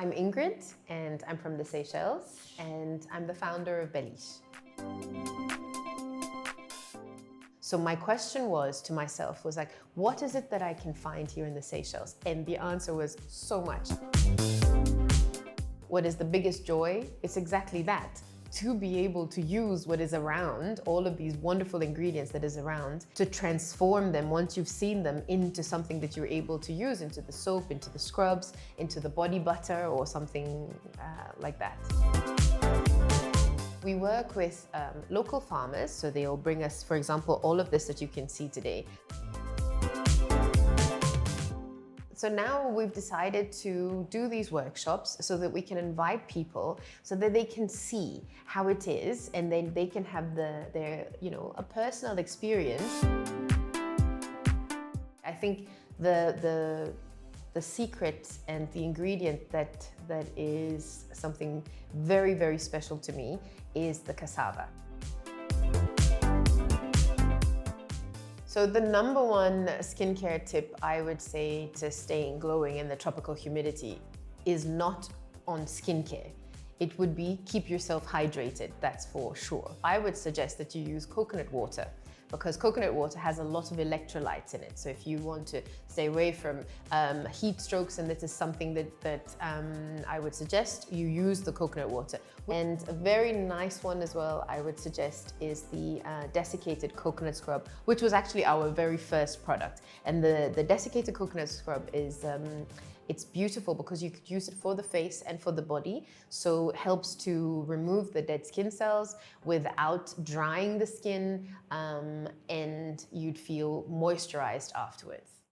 I'm Ingrid, and I'm from the Seychelles, and I'm the founder of Belliche. So my question was to myself was like, what is it that I can find here in the Seychelles? And the answer was so much. What is the biggest joy? It's exactly that. To be able to use what is around, all of these wonderful ingredients that is around, to transform them once you've seen them into something that you're able to use, into the soap, into the scrubs, into the body butter or something like that. We work with local farmers, so they'll bring us, for example, all of this that you can see today. So now we've decided to do these workshops so that we can invite people so that they can see how it is, and then they can have a personal experience. I think the secret and the ingredient that is something very, very special to me is the cassava. So the number one skincare tip I would say to staying glowing in the tropical humidity is not on skincare. It would be keep yourself hydrated, that's for sure. I would suggest that you use coconut water, because coconut water has a lot of electrolytes in it. So if you want to stay away from heat strokes, and this is something that I would suggest, you use the coconut water. And a very nice one as well, I would suggest, is the desiccated coconut scrub, which was actually our very first product. And the desiccated coconut scrub is, it's beautiful because you could use it for the face and for the body. So it helps to remove the dead skin cells without drying the skin, and you'd feel moisturized afterwards.